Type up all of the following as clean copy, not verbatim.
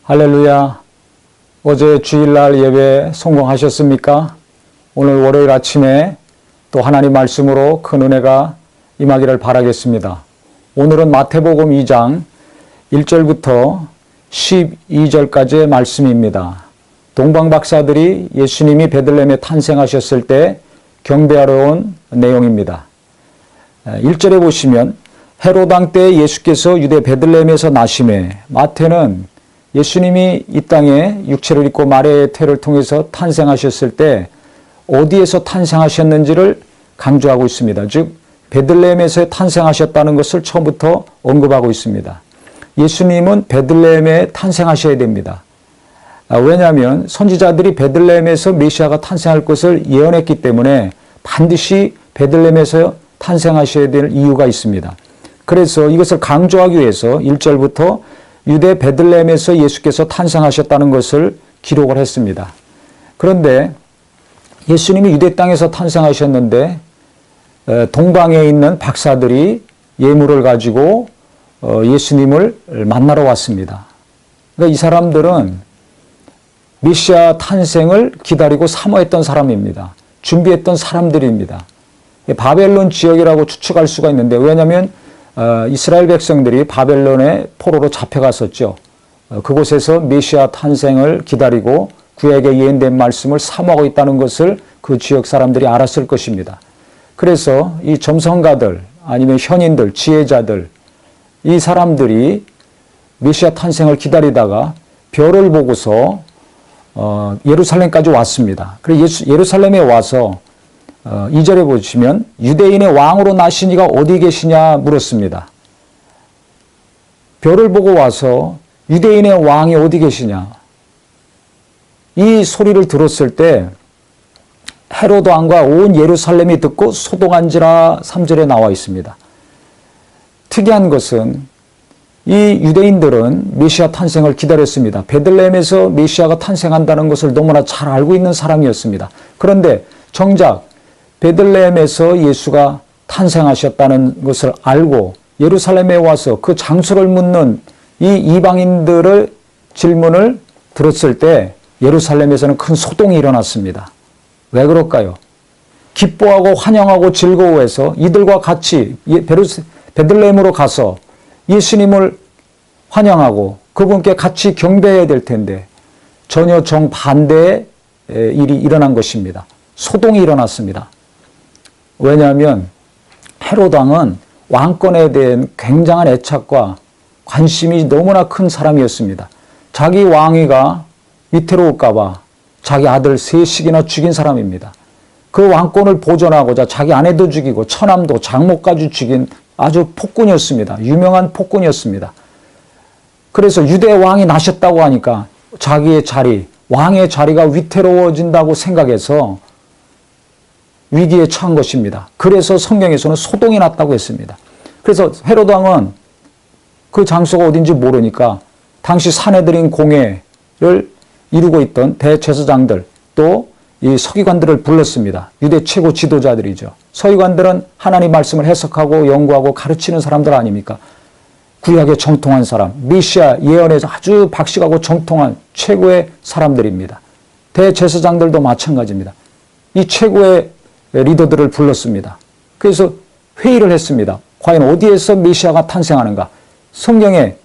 할렐루야. 어제 주일날 예배 성공하셨습니까? 오늘 월요일 아침에 또 하나님 말씀으로 큰 은혜가 임하기를 바라겠습니다. 오늘은 마태복음 2장 1절부터 12절까지의 말씀입니다. 동방박사들이 예수님이 베들레헴에 탄생하셨을 때 경배하러 온 내용입니다. 1절에 보시면 헤롯 왕 때 예수께서 유대 베들레헴에서 나시매, 마태는 예수님이 이 땅에 육체를 입고 마리아의 태를 통해서 탄생하셨을 때 어디에서 탄생하셨는지를 강조하고 있습니다. 즉 베들레헴에서 탄생하셨다는 것을 처음부터 언급하고 있습니다. 예수님은 베들레헴에 탄생하셔야 됩니다. 왜냐하면 선지자들이 베들레헴에서 메시아가 탄생할 것을 예언했기 때문에 반드시 베들레헴에서 탄생하셔야 될 이유가 있습니다. 그래서 이것을 강조하기 위해서 1절부터 유대 베들레헴에서 예수께서 탄생하셨다는 것을 기록을 했습니다. 그런데 예수님이 유대 땅에서 탄생하셨는데 동방에 있는 박사들이 예물을 가지고 예수님을 만나러 왔습니다. 그러니까 이 사람들은 메시아 탄생을 기다리고 사모했던 사람입니다. 준비했던 사람들입니다. 바벨론 지역이라고 추측할 수가 있는데, 왜냐하면 이스라엘 백성들이 바벨론의 포로로 잡혀갔었죠. 그곳에서 메시아 탄생을 기다리고 구약에 예언된 말씀을 사모하고 있다는 것을 그 지역 사람들이 알았을 것입니다. 그래서 이 점성가들 아니면 현인들, 지혜자들, 이 사람들이 메시아 탄생을 기다리다가 별을 보고서 예루살렘까지 왔습니다. 그래서 예루살렘에 와서 2절에 보시면 유대인의 왕으로 나신 이가 어디 계시냐 물었습니다. 별을 보고 와서 유대인의 왕이 어디 계시냐. 이 소리를 들었을 때 헤롯 왕과 온 예루살렘이 듣고 소동한지라 3절에 나와 있습니다. 특이한 것은 이 유대인들은 메시아 탄생을 기다렸습니다. 베들레헴에서 메시아가 탄생한다는 것을 너무나 잘 알고 있는 사람이었습니다. 그런데 정작 베들레헴에서 예수가 탄생하셨다는 것을 알고 예루살렘에 와서 그 장소를 묻는 이 이방인들의 질문을 들었을 때 예루살렘에서는 큰 소동이 일어났습니다. 왜 그럴까요? 기뻐하고 환영하고 즐거워해서 이들과 같이 베들레헴으로 가서 예수님을 환영하고 그분께 같이 경배해야 될 텐데 전혀 정반대의 일이 일어난 것입니다. 소동이 일어났습니다. 왜냐하면 헤롯 왕은 왕권에 대한 굉장한 애착과 관심이 너무나 큰 사람이었습니다. 자기 왕위가 위태로울까 봐 자기 아들 셋씩이나 죽인 사람입니다. 그 왕권을 보존하고자 자기 아내도 죽이고 처남도 장모까지 죽인 아주 폭군이었습니다. 유명한 폭군이었습니다. 그래서 유대 왕이 나셨다고 하니까 자기의 자리, 왕의 자리가 위태로워진다고 생각해서 위기에 처한 것입니다. 그래서 성경에서는 소동이 났다고 했습니다. 그래서 헤롯 왕은 그 장소가 어딘지 모르니까 당시 사내들인 공회를 이루고 있던 대제사장들 또 이 서기관들을 불렀습니다. 유대 최고 지도자들이죠. 서기관들은 하나님 말씀을 해석하고 연구하고 가르치는 사람들 아닙니까? 구약에 정통한 사람, 메시아 예언에서 아주 박식하고 정통한 최고의 사람들입니다. 대제사장들도 마찬가지입니다. 이 최고의 리더들을 불렀습니다. 그래서 회의를 했습니다. 과연 어디에서 메시아가 탄생하는가? 성경에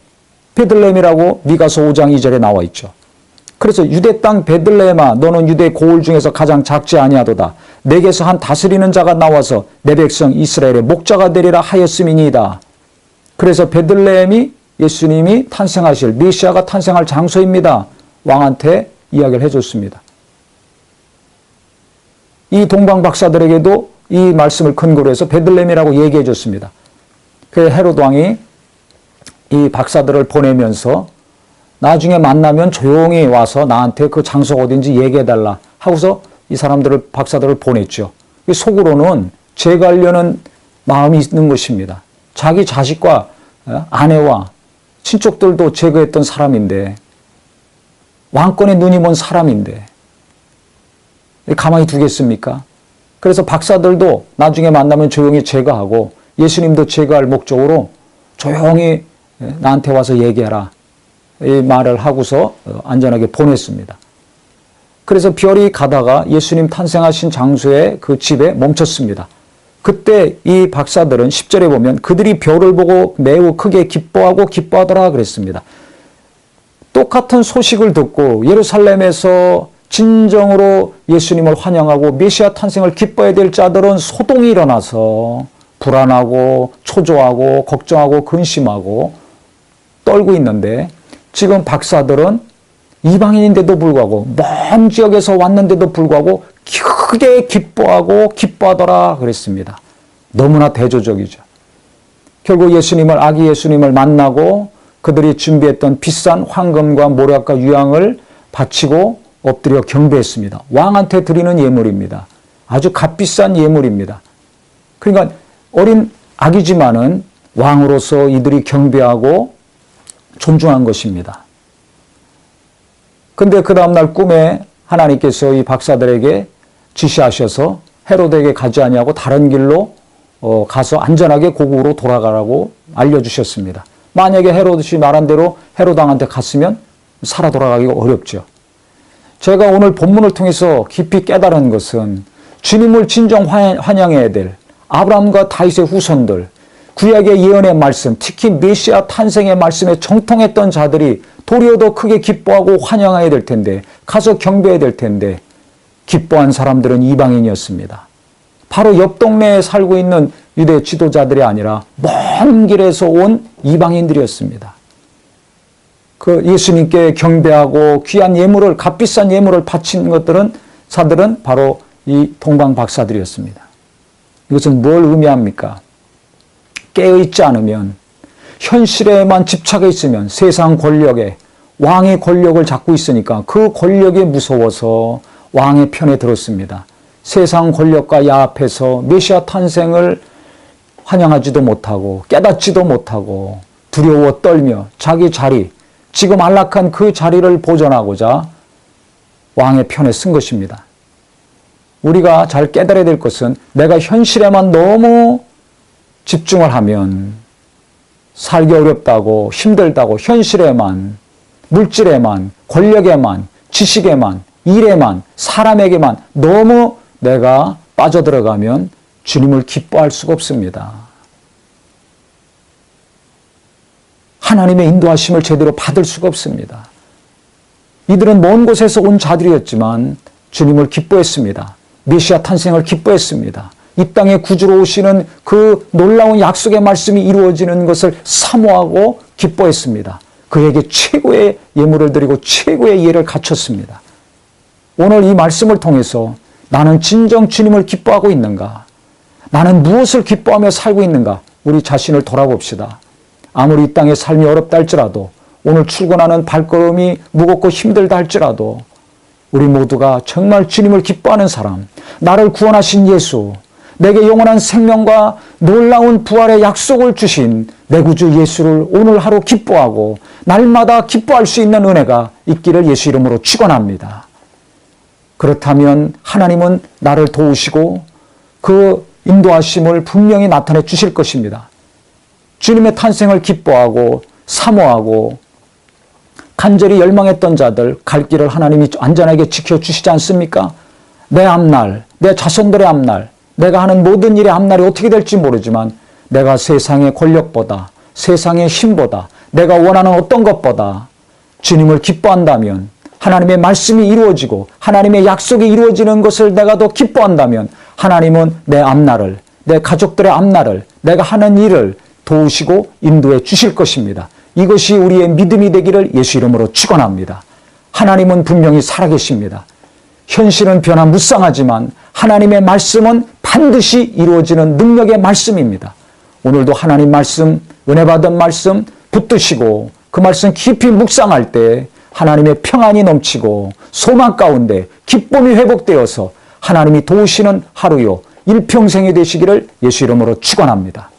베들레헴이라고 미가서 5장 2절에 나와 있죠. 그래서 유대 땅 베들레헴아 너는 유대 고을 중에서 가장 작지 아니하도다. 내게서 한 다스리는 자가 나와서 내 백성 이스라엘의 목자가 되리라 하였음이니이다. 그래서 베들레헴이 예수님이 탄생하실 메시아가 탄생할 장소입니다. 왕한테 이야기를 해줬습니다. 이 동방 박사들에게도 이 말씀을 근거로 해서 베들레헴이라고 얘기해 줬습니다. 그래서 헤롯 왕이 이 박사들을 보내면서 나중에 만나면 조용히 와서 나한테 그 장소가 어딘지 얘기해달라 하고서 이 사람들을 박사들을 보냈죠. 속으로는 제거하려는 마음이 있는 것입니다. 자기 자식과 아내와 친족들도 제거했던 사람인데 왕권에 눈이 먼 사람인데 가만히 두겠습니까? 그래서 박사들도 나중에 만나면 조용히 제거하고 예수님도 제거할 목적으로 조용히 나한테 와서 얘기해라. 이 말을 하고서 안전하게 보냈습니다. 그래서 별이 가다가 예수님 탄생하신 장소에 그 집에 멈췄습니다. 그때 이 박사들은 10절에 보면 그들이 별을 보고 매우 크게 기뻐하더라 그랬습니다. 똑같은 소식을 듣고 예루살렘에서 진정으로 예수님을 환영하고 메시아 탄생을 기뻐해야 될 자들은 소동이 일어나서 불안하고 초조하고 걱정하고 근심하고 떨고 있는데, 지금 박사들은 이방인인데도 불구하고 먼 지역에서 왔는데도 불구하고 크게 기뻐하더라 그랬습니다. 너무나 대조적이죠. 결국 아기 예수님을 만나고 그들이 준비했던 비싼 황금과 모략과 유향을 바치고 엎드려 경배했습니다. 왕한테 드리는 예물입니다. 아주 값비싼 예물입니다. 그러니까 어린 아기지만은 왕으로서 이들이 경배하고 존중한 것입니다. 근데 그 다음날 꿈에 하나님께서 이 박사들에게 지시하셔서 헤로데에게 가지 아니하고 다른 길로 가서 안전하게 고국으로 돌아가라고 알려주셨습니다. 만약에 헤롯이 말한 대로 헤롯 왕한테 갔으면 살아 돌아가기가 어렵죠. 제가 오늘 본문을 통해서 깊이 깨달은 것은 주님을 진정 환영해야 될 아브라함과 다윗의 후손들, 구약의 예언의 말씀, 특히 메시아 탄생의 말씀에 정통했던 자들이 도리어 더 크게 기뻐하고 환영해야 될 텐데, 가서 경배해야 될 텐데, 기뻐한 사람들은 이방인이었습니다. 바로 옆 동네에 살고 있는 유대 지도자들이 아니라 먼 길에서 온 이방인들이었습니다. 그 예수님께 경배하고 귀한 예물을, 값비싼 예물을 바친 사들은 바로 이 동방 박사들이었습니다. 이것은 뭘 의미합니까? 깨어있지 않으면, 현실에만 집착해 있으면 세상 권력에, 왕의 권력을 잡고 있으니까 그 권력이 무서워서 왕의 편에 들었습니다. 세상 권력과 야합해서 메시아 탄생을 환영하지도 못하고 깨닫지도 못하고 두려워 떨며 자기 자리, 지금 안락한 그 자리를 보존하고자 왕의 편에 쓴 것입니다. 우리가 잘 깨달아야 될 것은 내가 현실에만 너무 집중을 하면 살기 어렵다고, 힘들다고, 현실에만, 물질에만, 권력에만, 지식에만, 일에만, 사람에게만 너무 내가 빠져들어가면 주님을 기뻐할 수가 없습니다. 하나님의 인도하심을 제대로 받을 수가 없습니다. 이들은 먼 곳에서 온 자들이었지만 주님을 기뻐했습니다. 메시아 탄생을 기뻐했습니다. 이 땅에 구주로 오시는 그 놀라운 약속의 말씀이 이루어지는 것을 사모하고 기뻐했습니다. 그에게 최고의 예물을 드리고 최고의 예를 갖췄습니다. 오늘 이 말씀을 통해서 나는 진정 주님을 기뻐하고 있는가? 나는 무엇을 기뻐하며 살고 있는가? 우리 자신을 돌아봅시다. 아무리 이 땅의 삶이 어렵다 할지라도, 오늘 출근하는 발걸음이 무겁고 힘들다 할지라도 우리 모두가 정말 주님을 기뻐하는 사람, 나를 구원하신 예수, 내게 영원한 생명과 놀라운 부활의 약속을 주신 내 구주 예수를 오늘 하루 기뻐하고 날마다 기뻐할 수 있는 은혜가 있기를 예수 이름으로 축원합니다. 그렇다면 하나님은 나를 도우시고 그 인도하심을 분명히 나타내 주실 것입니다. 주님의 탄생을 기뻐하고 사모하고 간절히 열망했던 자들 갈 길을 하나님이 안전하게 지켜주시지 않습니까? 내 앞날, 내 자손들의 앞날, 내가 하는 모든 일의 앞날이 어떻게 될지 모르지만 내가 세상의 권력보다, 세상의 힘보다, 내가 원하는 어떤 것보다 주님을 기뻐한다면, 하나님의 말씀이 이루어지고 하나님의 약속이 이루어지는 것을 내가 더 기뻐한다면 하나님은 내 앞날을, 내 가족들의 앞날을, 내가 하는 일을 도우시고 인도해 주실 것입니다. 이것이 우리의 믿음이 되기를 예수 이름으로 축원합니다. 하나님은 분명히 살아계십니다. 현실은 변화무쌍하지만 하나님의 말씀은 반드시 이루어지는 능력의 말씀입니다. 오늘도 하나님 말씀, 은혜 받은 말씀 붙드시고 그 말씀 깊이 묵상할 때 하나님의 평안이 넘치고 소망 가운데 기쁨이 회복되어서 하나님이 도우시는 하루요 일평생이 되시기를 예수 이름으로 축원합니다.